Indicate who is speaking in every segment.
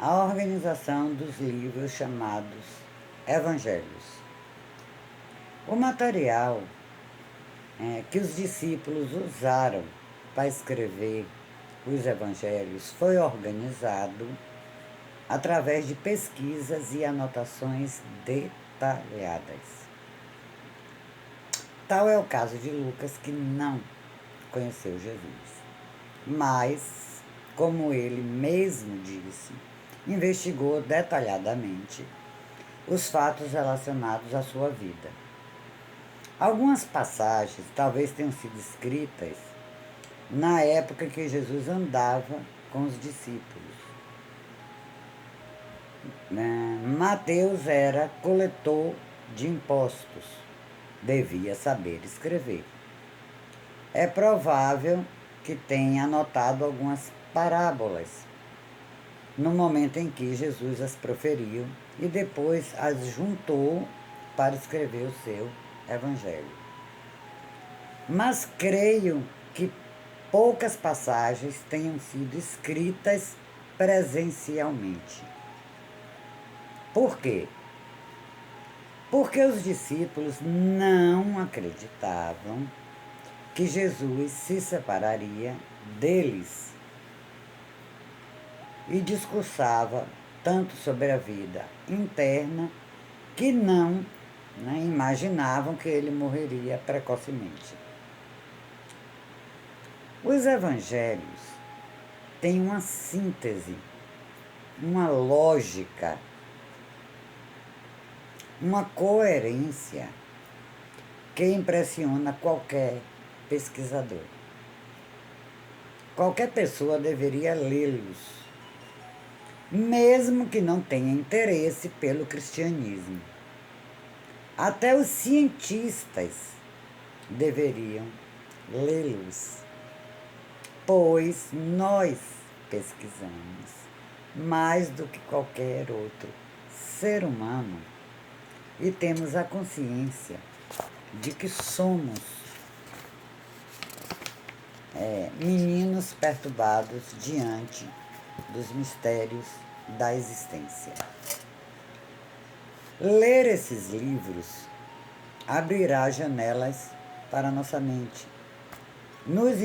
Speaker 1: a organização dos livros chamados Evangelhos. O material que os discípulos usaram para escrever os evangelhos foi organizado através de pesquisas e anotações detalhadas. Tal é o caso de Lucas, que não conheceu Jesus, mas, como ele mesmo disse, investigou detalhadamente os fatos relacionados à sua vida. Algumas passagens talvez tenham sido escritas na época que Jesus andava com os discípulos. Mateus era coletor de impostos, devia saber escrever. É provável que tenha anotado algumas parábolas no momento em que Jesus as proferiu e depois as juntou para escrever o seu evangelho. Mas creio que poucas passagens tenham sido escritas presencialmente. Por quê? Porque os discípulos não acreditavam que Jesus se separaria deles e discursava tanto sobre a vida interna que não imaginavam que ele morreria precocemente. Os evangelhos têm uma síntese, uma lógica, uma coerência que impressiona qualquer pesquisador. Qualquer pessoa deveria lê-los, mesmo que não tenha interesse pelo cristianismo. Até os cientistas deveriam lê-los, pois nós pesquisamos mais do que qualquer outro ser humano e temos a consciência de que somos meninos perturbados diante dos mistérios da existência. Ler esses livros abrirá janelas para a nossa mente, nos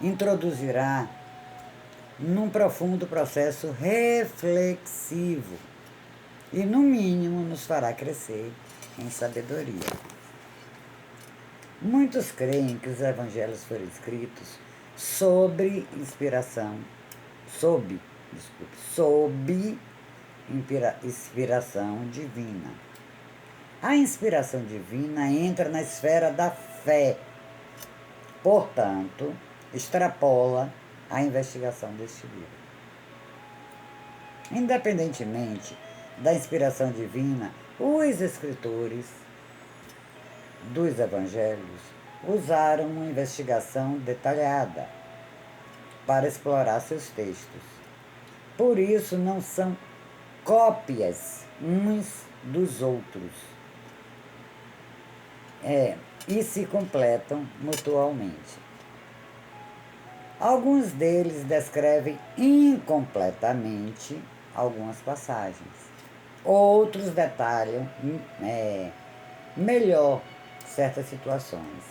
Speaker 1: introduzirá num profundo processo reflexivo e, no mínimo, nos fará crescer em sabedoria. Muitos creem que os evangelhos foram escritos sob inspiração divina. A inspiração divina entra na esfera da fé, portanto, extrapola a investigação deste livro. Independentemente da inspiração divina, os escritores dos evangelhos usaram uma investigação detalhada para explorar seus textos. Por isso, não são cópias uns dos outros e se completam mutualmente. Alguns deles descrevem incompletamente algumas passagens. Outros detalham melhor certas situações.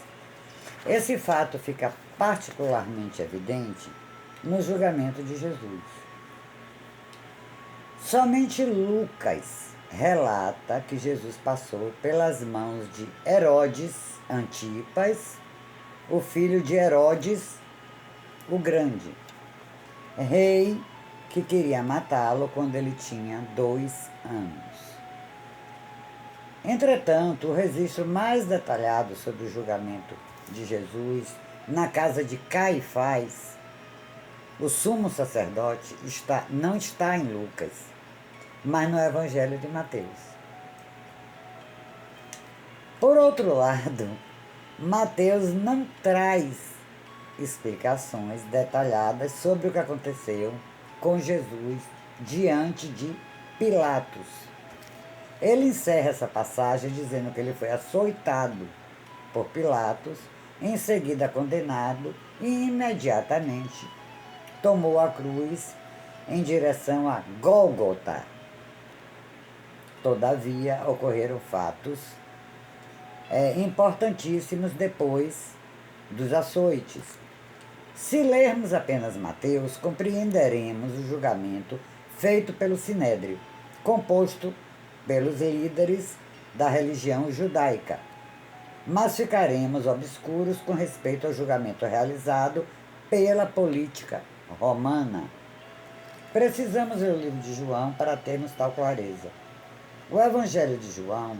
Speaker 1: Esse fato fica particularmente evidente no julgamento de Jesus. Somente Lucas relata que Jesus passou pelas mãos de Herodes Antipas, o filho de Herodes o Grande, rei que queria matá-lo quando ele tinha 2 anos. Entretanto, o registro mais detalhado sobre o julgamento de Jesus na casa de Caifás, o sumo sacerdote, não está em Lucas, mas no Evangelho de Mateus. Por outro lado, Mateus não traz explicações detalhadas sobre o que aconteceu com Jesus diante de Pilatos. Ele encerra essa passagem dizendo que ele foi açoitado por Pilatos, em seguida condenado e imediatamente tomou a cruz em direção a Gólgota. Todavia, ocorreram fatos importantíssimos depois dos açoites. Se lermos apenas Mateus, compreenderemos o julgamento feito pelo Sinédrio, composto pelos líderes da religião judaica. Mas ficaremos obscuros com respeito ao julgamento realizado pela política romana. Precisamos ler o livro de João para termos tal clareza. O Evangelho de João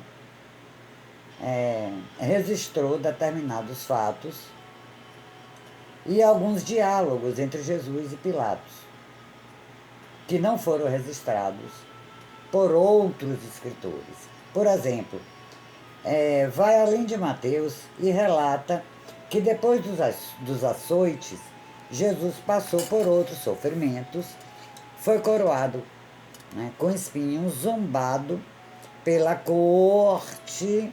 Speaker 1: registrou determinados fatos e alguns diálogos entre Jesus e Pilatos, que não foram registrados por outros escritores. Por exemplo, vai além de Mateus e relata que depois dos açoites, Jesus passou por outros sofrimentos, foi coroado, com espinhos, zombado pela corte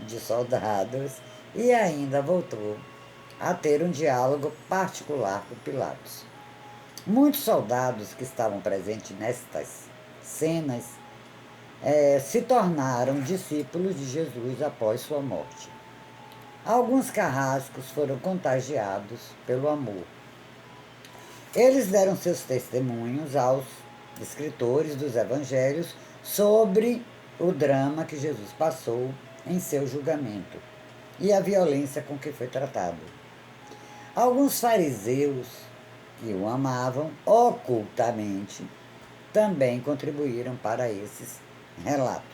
Speaker 1: de soldados e ainda voltou a ter um diálogo particular com Pilatos. Muitos soldados que estavam presentes nestas cenas se tornaram discípulos de Jesus após sua morte. Alguns carrascos foram contagiados pelo amor. Eles deram seus testemunhos aos escritores dos evangelhos sobre o drama que Jesus passou em seu julgamento e a violência com que foi tratado. Alguns fariseus que o amavam ocultamente também contribuíram para esses relatos.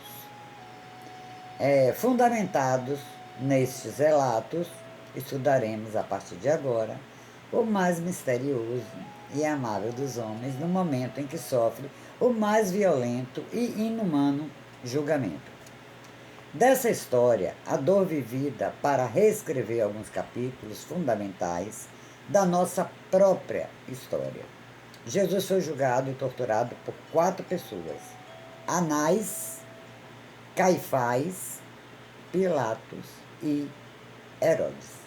Speaker 1: Fundamentados nestes relatos, estudaremos a partir de agora o mais misterioso e amável dos homens no momento em que sofre o mais violento e inumano julgamento. Dessa história, a dor vivida para reescrever alguns capítulos fundamentais da nossa própria história. Jesus foi julgado e torturado por 4 pessoas: Anás, Caifás, Pilatos e Herodes.